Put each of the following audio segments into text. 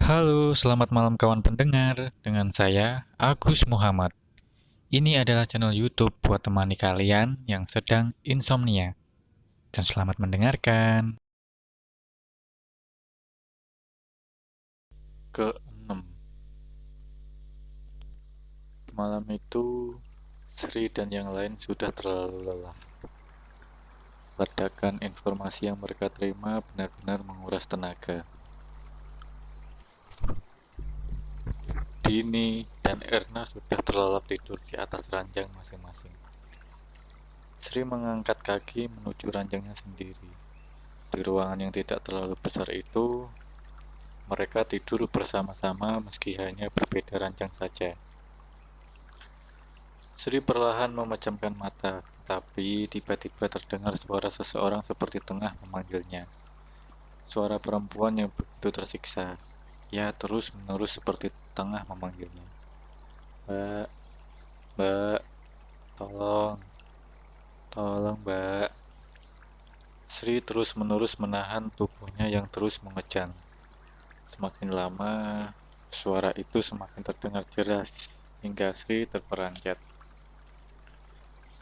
Halo, selamat malam kawan pendengar. Dengan saya, Agus Muhammad. Ini adalah channel YouTube buat temani kalian yang sedang insomnia. Dan selamat mendengarkan. Keenam. Malam itu, Sri dan yang lain sudah terlalu lelah. Ledakan informasi yang mereka terima benar-benar menguras tenaga. Dini dan Erna sudah terlelap tidur di atas ranjang masing-masing. Sri mengangkat kaki menuju ranjangnya sendiri. Di ruangan yang tidak terlalu besar itu, mereka tidur bersama-sama meski hanya berbeda ranjang saja. Sri perlahan memejamkan mata, tapi tiba-tiba terdengar suara seseorang seperti tengah memanggilnya. Suara perempuan yang begitu tersiksa. Ia terus-menerus seperti tengah memanggilnya. Mbak, mbak, tolong, tolong mbak. Sri terus-menerus menahan tubuhnya yang terus mengejang. Semakin lama, suara itu semakin terdengar jelas, hingga Sri terperanjat.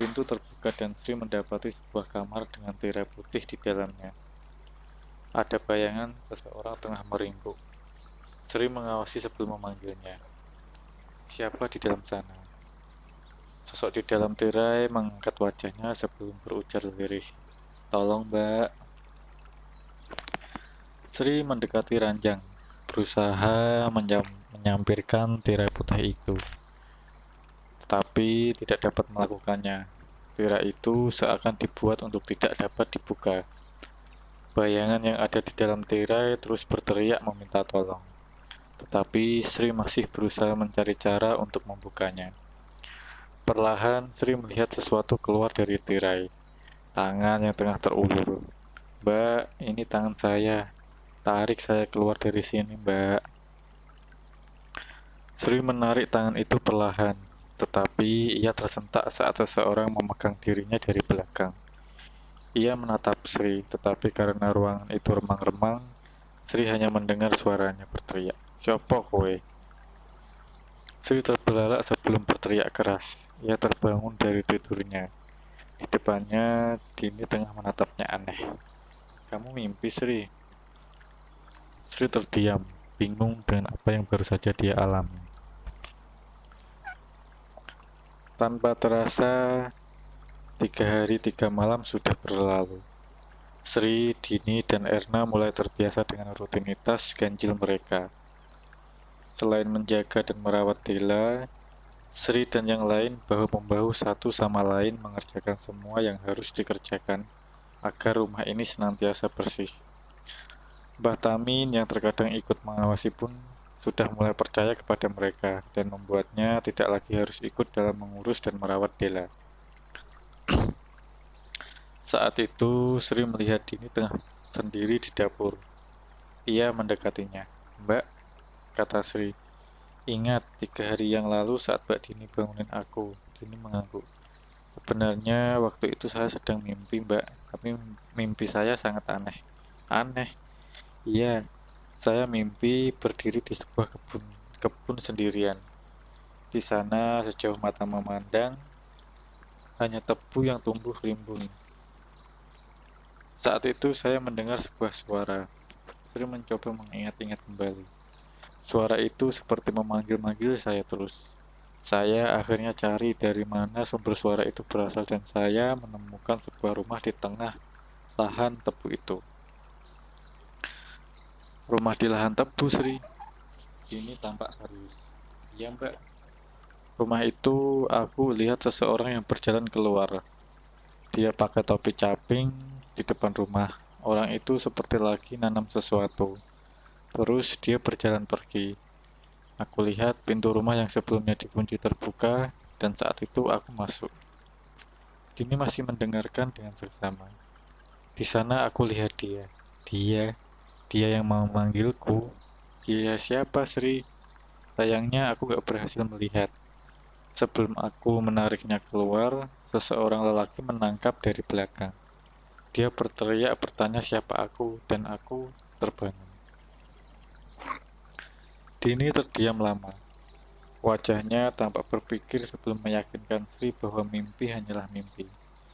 Pintu terbuka dan Sri mendapati sebuah kamar dengan tirai putih di dalamnya. Ada bayangan seseorang tengah meringkuk. Sri mengawasi sebelum memanggilnya. Siapa di dalam sana? Sosok di dalam tirai mengangkat wajahnya sebelum berujar lirih. Tolong mbak. Sri mendekati ranjang, berusaha menyampirkan tirai putih itu. Tetapi tidak dapat melakukannya. Tirai itu seakan dibuat untuk tidak dapat dibuka. Bayangan yang ada di dalam tirai terus berteriak meminta tolong. Tetapi Sri masih berusaha mencari cara untuk membukanya. Perlahan Sri melihat sesuatu keluar dari tirai. Tangan yang tengah terulur. Mbak, ini tangan saya. Tarik saya keluar dari sini, mbak. Sri menarik tangan itu perlahan, tetapi ia tersentak saat seseorang memegang dirinya dari belakang. Ia menatap Sri, tetapi karena ruangan itu remang-remang, Sri hanya mendengar suaranya berteriak, "Siapa kowe?" Sri terbelalak sebelum berteriak keras. Ia terbangun dari tidurnya. Di depannya, Dini tengah menatapnya aneh. "Kamu mimpi, Sri?" Sri terdiam, bingung dengan apa yang baru saja dia alami. Tanpa terasa, 3 hari 3 malam sudah berlalu. Sri, Dini, dan Erna mulai terbiasa dengan rutinitas ganjil mereka. Selain menjaga dan merawat Dela, Sri dan yang lain bahu-membahu satu sama lain mengerjakan semua yang harus dikerjakan agar rumah ini senantiasa bersih. Mbah Tamin yang terkadang ikut mengawasi pun sudah mulai percaya kepada mereka dan membuatnya tidak lagi harus ikut dalam mengurus dan merawat Dela. Saat itu, Sri melihat Dini tengah sendiri di dapur. Ia mendekatinya. "Mbak," kata Sri, "ingat 3 hari yang lalu saat Mbak Dini bangunin aku." Dini mengangguk. "Sebenarnya waktu itu saya sedang mimpi, Mbak. Tapi mimpi saya sangat aneh." "Aneh?" "Iya, saya mimpi berdiri di sebuah kebun sendirian. Di sana sejauh mata memandang, hanya tebu yang tumbuh rimbun. Saat itu saya mendengar sebuah suara." Sri mencoba mengingat-ingat kembali. Suara itu seperti memanggil-manggil saya terus. Saya akhirnya cari dari mana sumber suara itu berasal dan saya menemukan sebuah rumah di tengah lahan tebu itu. "Rumah di lahan tebu, Sri?" Ini tampak serius. "Iya, Mbak. Rumah itu aku lihat seseorang yang berjalan keluar. Dia pakai topi caping di depan rumah. Orang itu seperti lagi nanam sesuatu. Terus dia berjalan pergi. Aku lihat pintu rumah yang sebelumnya dikunci terbuka dan saat itu aku masuk." Dini masih mendengarkan dengan seksama. "Di sana aku lihat dia. Dia, dia yang mau memanggilku." "Dia siapa, Sri?" "Sayangnya aku gak berhasil melihat. Sebelum aku menariknya keluar, seseorang lelaki menangkap dari belakang. Dia berteriak bertanya siapa aku, dan aku terbangun." Dini terdiam lama. Wajahnya tampak berpikir sebelum meyakinkan Sri bahwa mimpi hanyalah mimpi.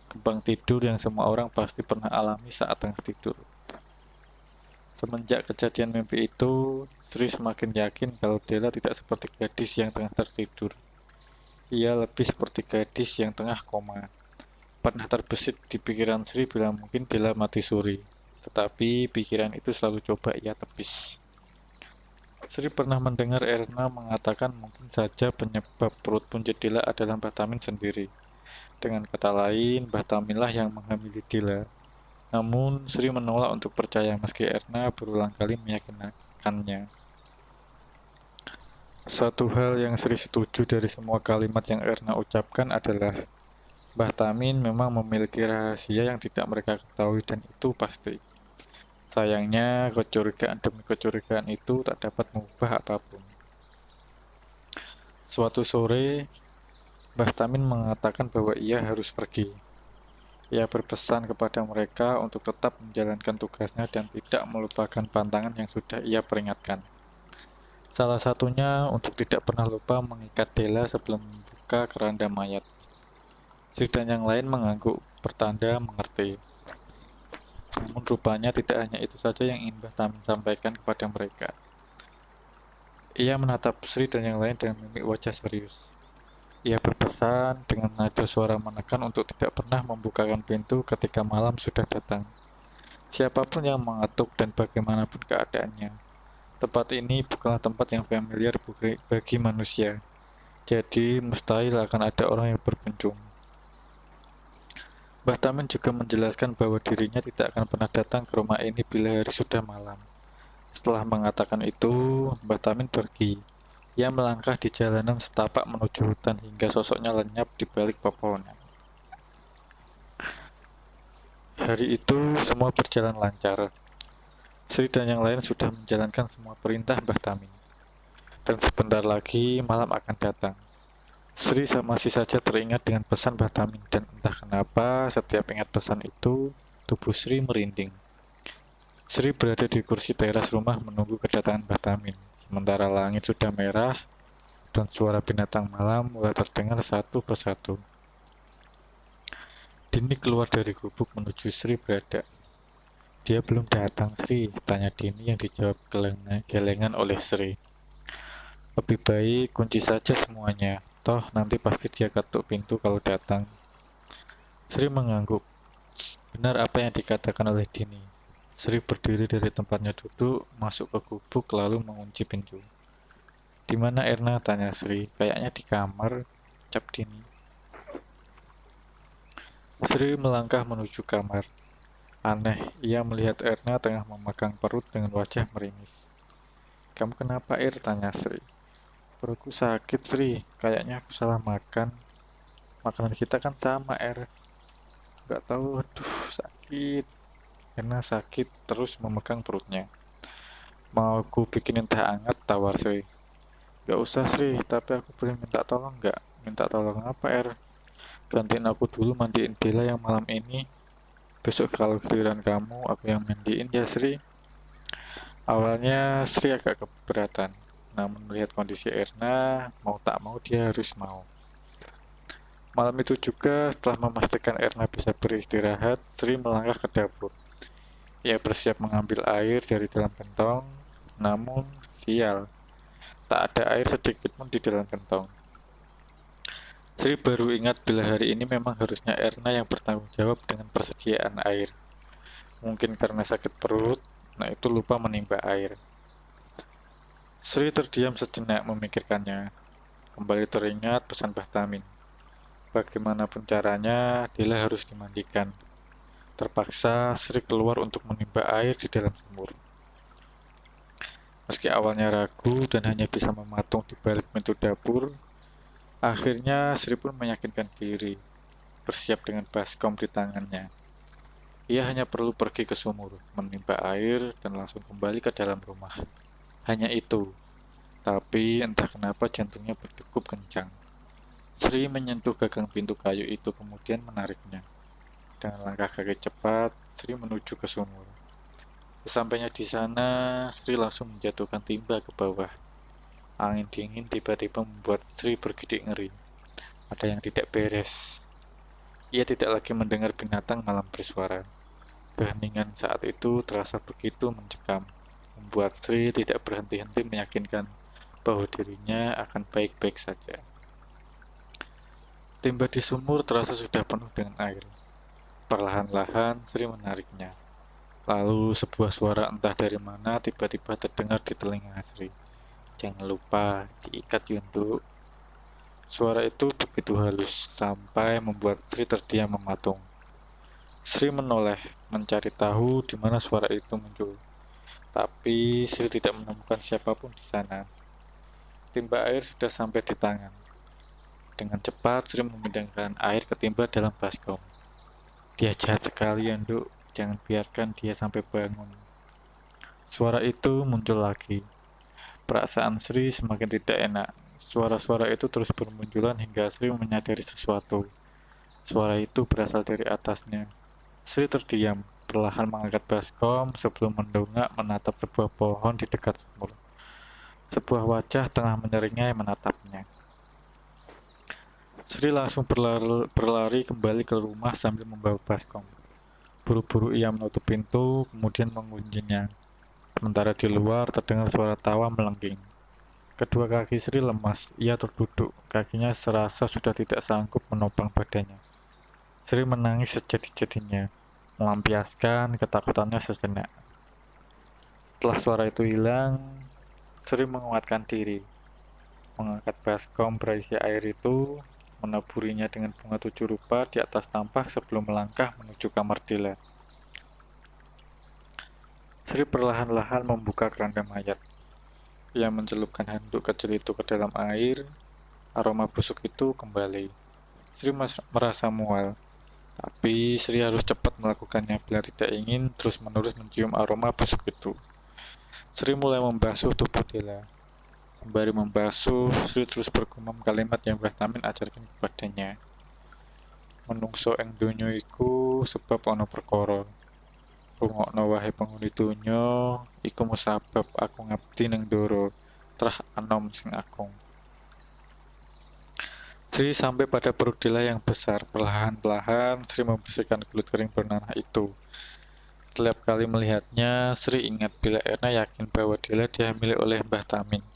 Kembang tidur yang semua orang pasti pernah alami saat tengah tidur. Semenjak kejadian mimpi itu, Sri semakin yakin kalau Della tidak seperti gadis yang tengah tertidur. Ia lebih seperti gadis yang tengah koma. Pernah terbesit di pikiran Sri bila mungkin Della mati suri. Tetapi pikiran itu selalu coba ia tepis. Sri pernah mendengar Erna mengatakan mungkin saja penyebab perut punjet Dila adalah Mbah Tamin sendiri. Dengan kata lain, Mbah Taminlah yang menghamili Dila. Namun, Sri menolak untuk percaya meski Erna berulang kali meyakinkannya. Suatu hal yang Sri setuju dari semua kalimat yang Erna ucapkan adalah Mbah Tamin memang memiliki rahasia yang tidak mereka ketahui dan itu pasti. Sayangnya, kecurigaan demi kecurigaan itu tak dapat mengubah apapun. Suatu sore, Mbah Tamin mengatakan bahwa ia harus pergi. Ia berpesan kepada mereka untuk tetap menjalankan tugasnya dan tidak melupakan pantangan yang sudah ia peringatkan. Salah satunya untuk tidak pernah lupa mengikat Della sebelum membuka keranda mayat. Sri dan yang lain mengangguk, bertanda mengerti. Namun rupanya tidak hanya itu saja yang ingin Mbah Tamin sampaikan kepada mereka. Ia menatap Sri dan yang lain dengan mimik wajah serius. Ia berpesan dengan nada suara menekan untuk tidak pernah membukakan pintu ketika malam sudah datang. Siapapun yang mengetuk dan bagaimanapun keadaannya. Tempat ini bukanlah tempat yang familiar bagi manusia. Jadi mustahil akan ada orang yang berkunjung. Mbah Tamin juga menjelaskan bahwa dirinya tidak akan pernah datang ke rumah ini bila hari sudah malam. Setelah mengatakan itu, Mbah Tamin pergi. Ia melangkah di jalanan setapak menuju hutan hingga sosoknya lenyap di balik pepohonan. Hari itu semua berjalan lancar. Sri dan yang lain sudah menjalankan semua perintah Mbah Tamin. Dan sebentar lagi malam akan datang. Sri masih saja teringat dengan pesan Mbah Tamin dan entah kenapa setiap ingat pesan itu, tubuh Sri merinding. Sri berada di kursi teras rumah menunggu kedatangan Mbah Tamin. Sementara langit sudah merah dan suara binatang malam mulai terdengar satu persatu. Dini keluar dari gubuk menuju Sri berada. Dia belum datang, Sri, tanya Dini yang dijawab gelengan oleh Sri. Lebih baik kunci saja semuanya, toh nanti pasti dia ketuk pintu kalau datang. Sri mengangguk. Benar apa yang dikatakan oleh Dini. Sri berdiri dari tempatnya duduk, masuk ke gubuk lalu mengunci pintu. Di mana Erna? Tanya Sri. Kayaknya di kamar, ucap Dini. Sri melangkah menuju kamar. Aneh, ia melihat Erna tengah memegang perut dengan wajah meringis. Kamu kenapa, Tanya Sri. Perutku sakit, Sri. Kayaknya aku salah makan. Makanan kita kan sama, Gak tahu, aduh, sakit. Erna sakit, terus memegang perutnya. Mau aku bikinin teh hangat, tawar Sri. Gak usah, Sri, tapi aku boleh minta tolong gak? Minta tolong apa, Gantiin aku dulu mandiin Bella yang malam ini. Besok kalau giliran kamu, aku yang mandiin ya, Sri. Awalnya Sri agak keberatan, namun melihat kondisi Erna, mau tak mau dia harus mau. Malam itu juga, setelah memastikan Erna bisa beristirahat, Sri melangkah ke dapur. Ia bersiap mengambil air dari dalam kantong, namun sial, tak ada air sedikit pun di dalam kantong. Sri baru ingat bila hari ini memang harusnya Erna yang bertanggung jawab dengan persediaan air. Mungkin karena sakit perut, nah itu lupa menimba air. Sri terdiam sejenak memikirkannya. Kembali teringat pesan Mbah Tamin. Bagaimanapun caranya, Dila harus dimandikan. Terpaksa Sri keluar untuk menimba air di dalam sumur. Meski awalnya ragu dan hanya bisa mematung di balik pintu dapur, akhirnya Sri pun meyakinkan diri, bersiap dengan baskom di tangannya. Ia hanya perlu pergi ke sumur, menimba air, dan langsung kembali ke dalam rumah. Hanya itu. Tapi entah kenapa jantungnya berdegup kencang. Sri menyentuh gagang pintu kayu itu kemudian menariknya. Dengan langkah kaki cepat, Sri menuju ke sumur. Sesampainya di sana, Sri langsung menjatuhkan timba ke bawah. Angin dingin tiba-tiba membuat Sri bergidik ngeri. Ada yang tidak beres. Ia tidak lagi mendengar binatang malam bersuara. Keheningan saat itu terasa begitu mencekam, membuat Sri tidak berhenti-henti meyakinkan bahwa dirinya akan baik-baik saja. Timba di sumur terasa sudah penuh dengan air. Perlahan-lahan Sri menariknya. Lalu sebuah suara entah dari mana tiba-tiba terdengar di telinga Sri. Jangan lupa diikat Yunduk. Suara itu begitu halus sampai membuat Sri terdiam mematung. Sri menoleh mencari tahu di mana suara itu muncul. Tapi Sri tidak menemukan siapapun di sana. Timba air sudah sampai di tangan. Dengan cepat Sri memindahkan air ke timba dalam baskom. Dia jahat sekali, Yunduk. Jangan biarkan dia sampai bangun. Suara itu muncul lagi. Perasaan Sri semakin tidak enak. Suara-suara itu terus bermunculan hingga Sri menyadari sesuatu. Suara itu berasal dari atasnya. Sri terdiam, perlahan mengangkat baskom sebelum mendongak menatap sebuah pohon di dekat sumur. Sebuah wajah tengah menyeringai menatapnya. Sri langsung berlari kembali ke rumah sambil membawa baskom. Buru-buru ia menutup pintu, kemudian mengunci-nya. Sementara di luar terdengar suara tawa melengking. Kedua kaki Sri lemas, ia terduduk, kakinya serasa sudah tidak sanggup menopang badannya. Sri menangis sejadi-jadinya, melampiaskan ketakutannya sejenak. Setelah suara itu hilang, Sri menguatkan diri, mengangkat baskom berisi air itu, menaburinya dengan bunga 7 rupa di atas tampah sebelum melangkah menuju kamar Dila. Sri perlahan-lahan membuka keranda mayat. Ia mencelupkan handuk kecil itu ke dalam air. Aroma busuk itu kembali. Sri merasa mual, tapi Sri harus cepat melakukannya bila tidak ingin terus-menerus mencium aroma busuk itu. Sri mulai membasuh tubuh Dila. Sembari membasuh, Sri terus bergumam kalimat yang Mbah Tamin ajarkan kepadanya. Menungso ing donya iku sebab ana perkara. Rungokno wae penghuni donya, iku musabab aku ngabdi ning ndoro, trah anom sing agung. Sri sampai pada perut Dila yang besar. Perlahan-lahan Sri membersihkan kulit kering bernanah itu. Setiap kali melihatnya, Sri ingat bila Erna yakin bahwa Dila dihamili oleh Mbah Tamin.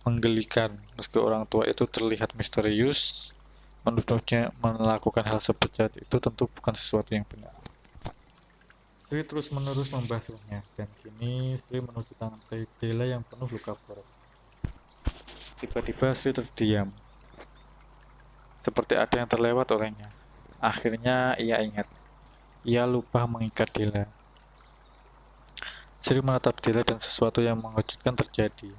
Menggelikan, meski orang tua itu terlihat misterius, menuduhnya melakukan hal sebejat itu tentu bukan sesuatu yang benar. Sri terus-menerus membasuhnya, dan kini Sri menuju tangan Dila yang penuh luka parah. Tiba-tiba Sri terdiam, seperti ada yang terlewat olehnya. Akhirnya ia ingat, ia lupa mengikat Dila. Sri menatap Dila dan sesuatu yang mengejutkan terjadi.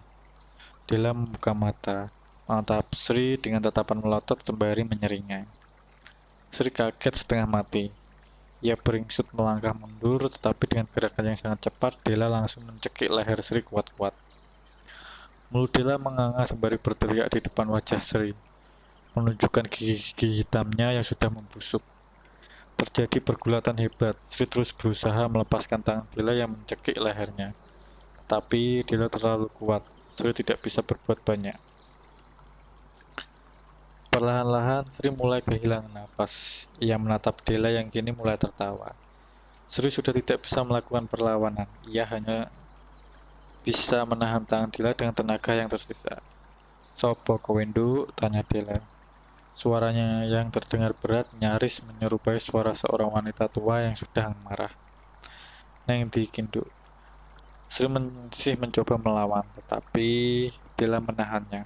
Dila membuka mata, menatap Sri dengan tatapan melotot sembari menyeringai. Sri kaget setengah mati. Ia beringsut melangkah mundur, tetapi dengan gerakan yang sangat cepat, Dila langsung mencekik leher Sri kuat-kuat. Mulut Dila menganga sembari berteriak di depan wajah Sri, menunjukkan gigi-gigi hitamnya yang sudah membusuk. Terjadi pergulatan hebat. Sri terus berusaha melepaskan tangan Dila yang mencekik lehernya. Tapi Dila terlalu kuat. Sri tidak bisa berbuat banyak. Perlahan-lahan Sri mulai kehilangan napas. Ia menatap Dila yang kini mulai tertawa. Sri sudah tidak bisa melakukan perlawanan. Ia hanya bisa menahan tangan Dila dengan tenaga yang tersisa. Sopo kowe nduk? Tanya Dila. Suaranya yang terdengar berat nyaris menyerupai suara seorang wanita tua yang sudah marah. Neng di kinduk. Sri masih mencoba melawan, tetapi Dila menahannya.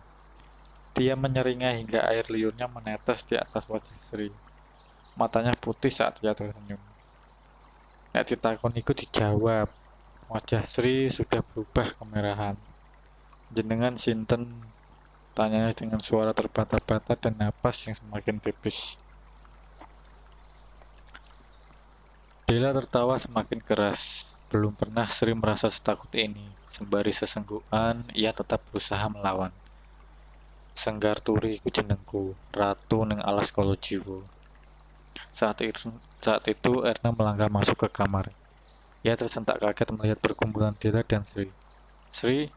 Dia menyeringai hingga air liurnya menetes di atas wajah Sri. Matanya putih saat dia tersenyum. Nek ditakon iku dijawab. Wajah Sri sudah berubah kemerahan. Jenengan sinten? Tanyanya dengan suara terbata-bata dan napas yang semakin tipis. Dila tertawa semakin keras. Belum pernah Sri merasa setakut ini. Sembari sesenggukan, ia tetap berusaha melawan. Senggar turi ku jenengku, ratu ning alas kala jiwa. Saat itu Erna melangkah masuk ke kamar. Ia tersentak kaget melihat perkumpulan Dila dan Sri. Sri,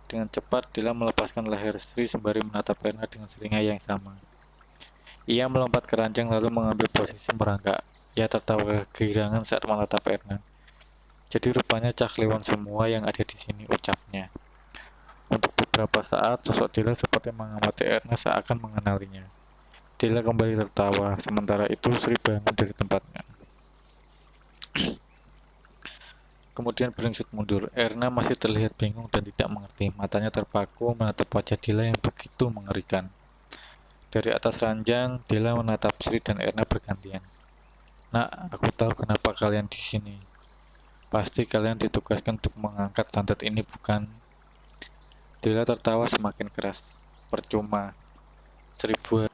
Dengan cepat, Dila melepaskan leher Sri sembari menatap Erna dengan selinga yang sama. Ia melompat ke ranjang lalu mengambil posisi merangkak. Ia tertawa kegirangan saat menatap Erna. Jadi rupanya Cah Kliwon semua yang ada di sini, ucapnya. Untuk beberapa saat, sosok Dila seperti mengamati Erna seakan mengenalinya. Dila kembali tertawa, sementara itu Sri bangun dari tempatnya. Kemudian beringsut mundur. Erna masih terlihat bingung dan tidak mengerti. Matanya terpaku menatap wajah Dila yang begitu mengerikan. Dari atas ranjang, Dila menatap Sri dan Erna bergantian. Nak, aku tahu kenapa kalian di sini. Pasti kalian ditugaskan untuk mengangkat santet ini, bukan? Dila tertawa semakin keras. Percuma. Seribu.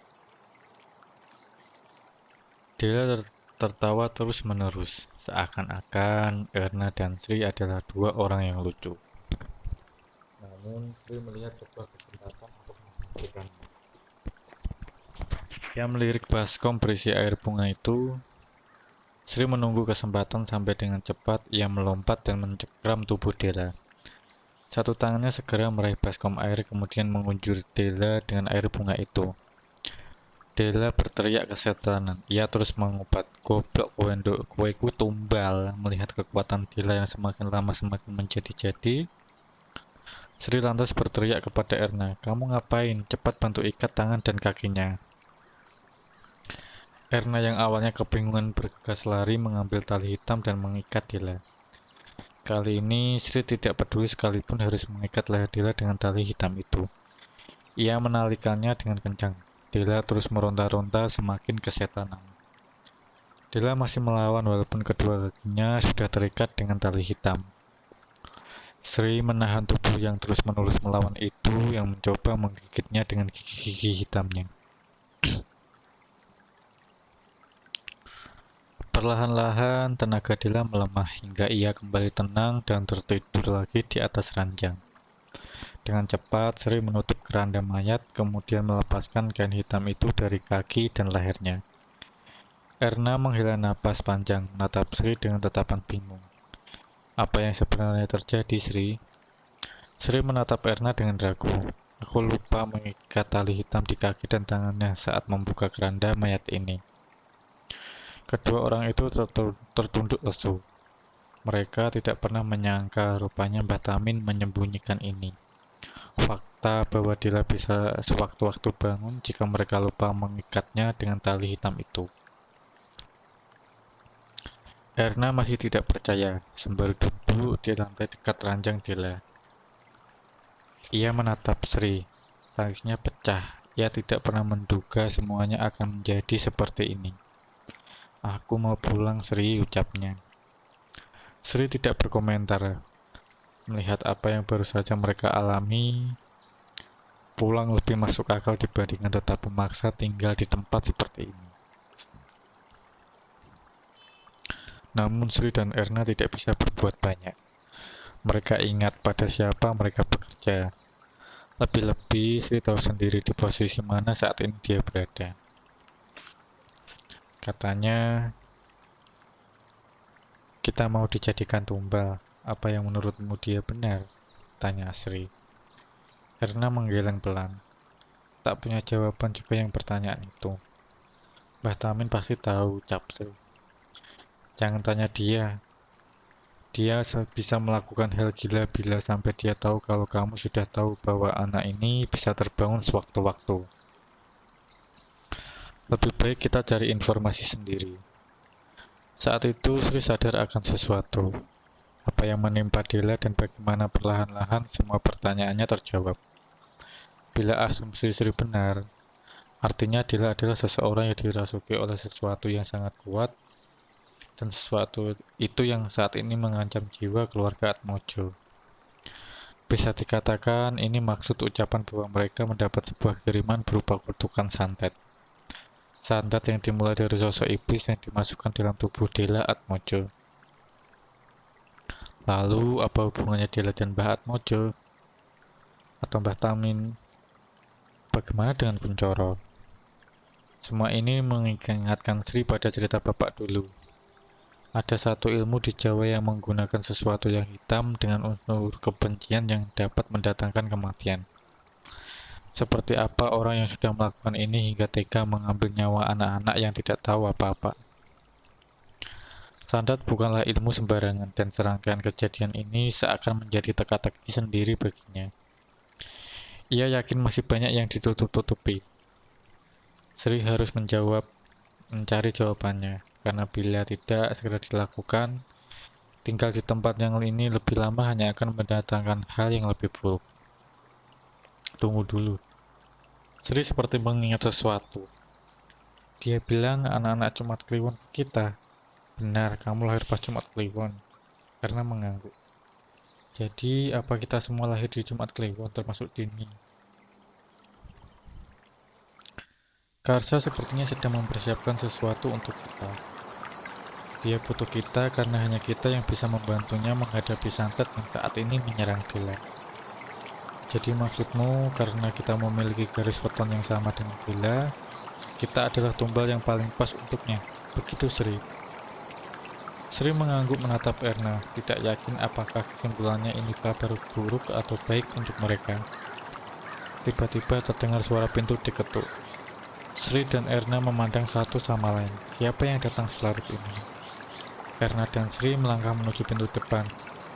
Dila tertawa terus-menerus, seakan-akan Erna dan Sri adalah dua orang yang lucu. Namun Sri melihat sebuah kesempatan untuk menghentikannya. Ia melirik baskom berisi air bunga itu. Sri menunggu kesempatan sampai dengan cepat ia melompat dan mencekram tubuh Dela. Satu tangannya segera meraih baskom air kemudian mengunjur Dela dengan air bunga itu. Dela berteriak kesetanan. Ia terus mengupat, "Goblok wendok, kueku tumbal." Melihat kekuatan Dela yang semakin lama semakin menjadi-jadi, Sri lantas berteriak kepada Erna, "Kamu ngapain? Cepat bantu ikat tangan dan kakinya." Erna yang awalnya kebingungan bergegas lari mengambil tali hitam dan mengikat Dela. Kali ini Sri tidak peduli sekalipun harus mengikat leher Dela dengan tali hitam itu. Ia menalikannya dengan kencang. Dela terus meronta-ronta semakin kesetanan. Dela masih melawan walaupun kedua kakinya sudah terikat dengan tali hitam. Sri menahan tubuh yang terus-menerus melawan itu yang mencoba menggigitnya dengan gigi-gigi hitamnya. Perlahan-lahan tenaga Dela melemah hingga ia kembali tenang dan tertidur lagi di atas ranjang. Dengan cepat, Sri menutup keranda mayat, kemudian melepaskan kain hitam itu dari kaki dan lehernya. Erna menghela napas panjang, menatap Sri dengan tatapan bingung. Apa yang sebenarnya terjadi, Sri? Sri menatap Erna dengan ragu. Aku lupa mengikat tali hitam di kaki dan tangannya saat membuka keranda mayat ini. Kedua orang itu tertunduk lesu. Mereka tidak pernah menyangka rupanya Mbah Tamin menyembunyikan ini. Fakta bahwa Dila bisa sewaktu-waktu bangun jika mereka lupa mengikatnya dengan tali hitam itu. Erna masih tidak percaya, sembari duduk di lantai dekat ranjang Dila. Ia menatap Sri. Tangisnya pecah. Ia tidak pernah menduga semuanya akan menjadi seperti ini. Aku mau pulang, Sri, ucapnya. Sri tidak berkomentar. Melihat apa yang baru saja mereka alami, pulang lebih masuk akal dibandingkan tetap memaksa tinggal di tempat seperti ini. Namun Sri dan Erna tidak bisa berbuat banyak. Mereka ingat pada siapa mereka bekerja. Lebih-lebih Sri tahu sendiri di posisi mana saat ini dia berada. Katanya, kita mau dijadikan tumbal. Apa yang menurutmu dia benar? Tanya Sri. Erna menggeleng pelan. Tak punya jawaban juga yang pertanyaan itu. Mbah Tamin pasti tahu, ucap Sri. Jangan tanya dia. Dia bisa melakukan hal gila bila sampai dia tahu kalau kamu sudah tahu bahwa anak ini bisa terbangun sewaktu-waktu. Lebih baik kita cari informasi sendiri. Saat itu Sri sadar akan sesuatu. Apa yang menimpa Dela dan bagaimana perlahan-lahan semua pertanyaannya terjawab. Bila asumsi Sri benar, artinya Dela adalah seseorang yang dirasuki oleh sesuatu yang sangat kuat, dan sesuatu itu yang saat ini mengancam jiwa keluarga Atmojo. Bisa dikatakan ini maksud ucapan bahwa mereka mendapat sebuah kiriman berupa kutukan santet. Santet yang dimulai dari sosok iblis yang dimasukkan dalam tubuh Dela Atmojo. Lalu, apa hubungannya Dela dan Mbah Atmojo? Atau Mbah Tamin? Bagaimana dengan Kuncoro? Semua ini mengingatkan Sri pada cerita bapak dulu. Ada satu ilmu di Jawa yang menggunakan sesuatu yang hitam dengan unsur kebencian yang dapat mendatangkan kematian. Seperti apa orang yang sudah melakukan ini hingga tega mengambil nyawa anak-anak yang tidak tahu apa-apa? Sandat bukanlah ilmu sembarangan, dan serangkaian kejadian ini seakan menjadi teka-teki sendiri baginya. Ia yakin masih banyak yang ditutup-tutupi. Sri harus mencari jawabannya, karena bila tidak segera dilakukan, tinggal di tempat yang ini lebih lama hanya akan mendatangkan hal yang lebih buruk. Tunggu dulu. Sri seperti mengingat sesuatu. Dia bilang anak-anak Jumat Kliwon kita. Benar, kamu lahir pas Jumat Kliwon. Karena mengangguk. Jadi, apa kita semua lahir di Jumat Kliwon termasuk Dini? Karsa sepertinya sedang mempersiapkan sesuatu untuk kita. Dia butuh kita karena hanya kita yang bisa membantunya menghadapi santet yang saat ini menyerang Bella. Jadi maksudmu karena kita memiliki garis weton yang sama dengan Bella, kita adalah tumbal yang paling pas untuknya. Begitu Sri. Sri mengangguk menatap Erna, tidak yakin apakah kesimpulannya ini kabar buruk atau baik untuk mereka. Tiba-tiba terdengar suara pintu diketuk. Sri dan Erna memandang satu sama lain. Siapa yang datang selarut ini? Erna dan Sri melangkah menuju pintu depan.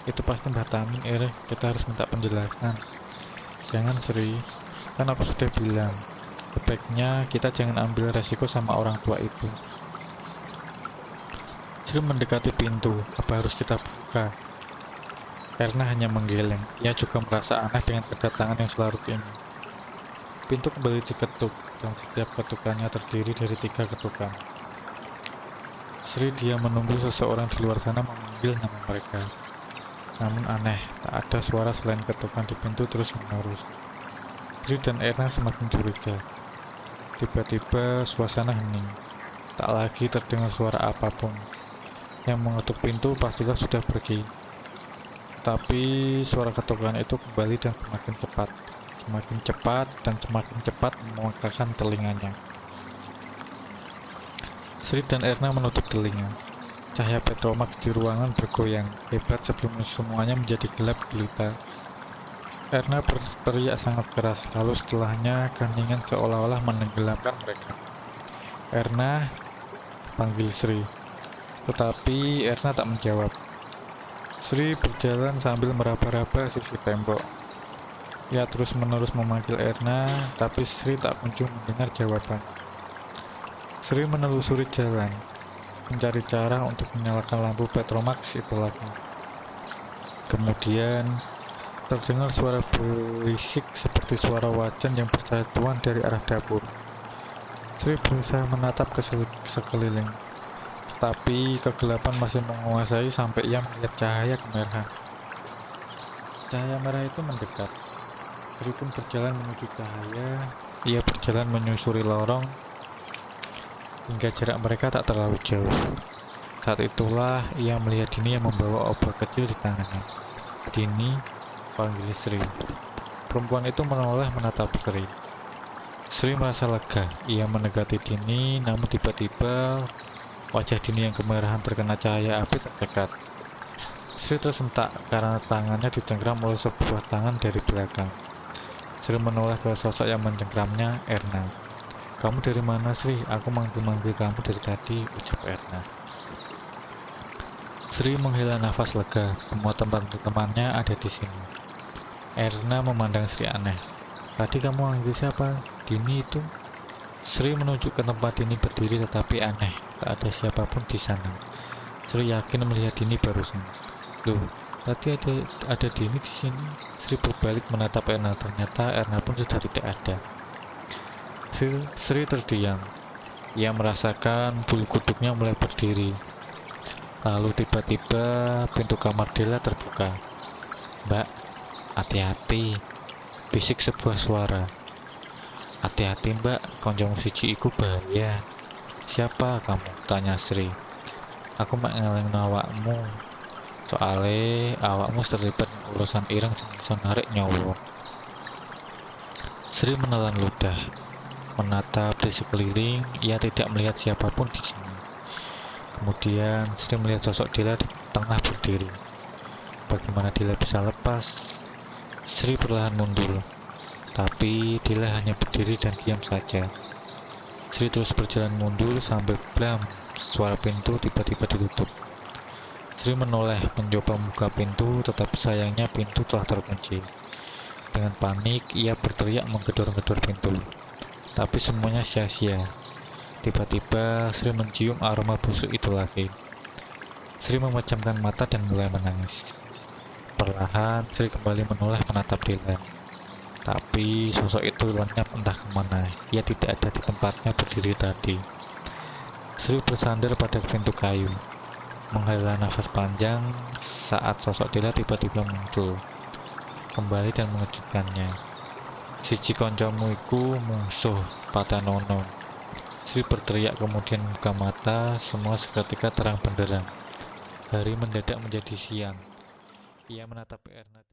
Itu pasti Mbak Tamin, kita harus minta penjelasan. Jangan Sri, kan aku sudah bilang, sebaiknya kita jangan ambil resiko sama orang tua itu. Sri mendekati pintu, apa harus kita buka? Erna hanya menggeleng, ia juga merasa aneh dengan kedatangan yang selarut ini. Pintu kembali diketuk, dan setiap ketukannya terdiri dari 3 ketukan. Sri dia menunggu seseorang di luar sana memanggil nama mereka. Namun aneh, tak ada suara selain ketukan di pintu terus-menerus. Sri dan Erna semakin curiga. Tiba-tiba suasana hening. Tak lagi terdengar suara apapun. Yang mengetuk pintu pastilah sudah pergi. Tapi suara ketukan itu kembali dan semakin cepat. Semakin cepat dan semakin cepat memekakan telinganya. Sri dan Erna menutup telinga. Cahaya petromak di ruangan bergoyang hebat sebelum semuanya menjadi gelap gulita. Erna berteriak sangat keras, lalu setelahnya keheningan seolah-olah menenggelamkan mereka. Erna, panggil Sri. Tetapi Erna tak menjawab. Sri berjalan sambil meraba-raba sisi tembok. Ia terus-menerus memanggil Erna, tapi Sri tak kunjung mendengar jawaban. Sri menelusuri jalan, mencari cara untuk menyalakan lampu Petromax itu lagi. Kemudian terdengar suara berisik seperti suara wajan yang berjatuhan dari arah dapur. Sri berusaha menatap ke sekeliling, tapi kegelapan masih menguasai sampai ia melihat cahaya kemerahan. Cahaya merah itu mendekat. Sri pun berjalan menuju cahaya. Ia berjalan menyusuri lorong hingga jarak mereka tak terlalu jauh. Saat itulah ia melihat Dini yang membawa obor kecil di tangannya. Dini, panggil Sri. Perempuan itu menoleh menatap Sri. Sri merasa lega. Ia mendekati Dini, namun tiba-tiba wajah Dini yang kemerahan terkena cahaya api tercekat. Sri tersentak karena tangannya dicengkram oleh sebuah tangan dari belakang. Sri menoleh ke sosok yang mencengkramnya, Erna. Kamu dari mana Sri? Aku manggil-manggil kamu dari tadi, ucap Erna. Sri menghela nafas lega, semua teman-temannya ada di sini. Erna memandang Sri aneh. Tadi kamu manggil siapa? Dini itu? Sri menunjuk ke tempat Dini berdiri tetapi aneh, tak ada siapapun di sana. Sri yakin melihat Dini barusan. Loh, tadi ada Dini di sini. Sri berbalik menatap Erna, ternyata Erna pun sudah tidak ada. Sri terdiam. Ia merasakan bulu kuduknya mulai berdiri. Lalu tiba-tiba pintu kamar Della terbuka. Mbak, hati-hati, bisik sebuah suara. Hati-hati mbak, konjong siji iku bahaya. Siapa kamu? Tanya Sri. Aku mak ngeleng awakmu. Soale awakmu terlibat urusan ireng sing narik nyawa. Sri menelan ludah. Menatap di sekeliling, ia tidak melihat siapapun di sini. Kemudian Sri melihat sosok Dila di tengah berdiri. Bagaimana Dila bisa lepas? Sri perlahan mundur, tapi Dila hanya berdiri dan diam saja. Sri terus berjalan mundur sampai blam, suara pintu tiba-tiba ditutup. Sri menoleh mencoba membuka pintu, tetapi sayangnya pintu telah terkunci. Dengan panik, ia berteriak menggedor-gedor pintu. Tapi semuanya sia-sia. Tiba-tiba Sri mencium aroma busuk itu lagi. Sri memejamkan mata dan mulai menangis. Perlahan Sri kembali menoleh menatap Dila. Tapi sosok itu lenyap entah kemana. Ia tidak ada di tempatnya berdiri tadi. Sri bersandar pada pintu kayu, menghela nafas panjang saat sosok Dila tiba-tiba muncul kembali dan mengejutkannya. Siji koncomu iku musuh Patanono. Sri berteriak kemudian membuka mata, semua seketika terang benderang. Hari mendadak menjadi siang. Ia menatap Erna.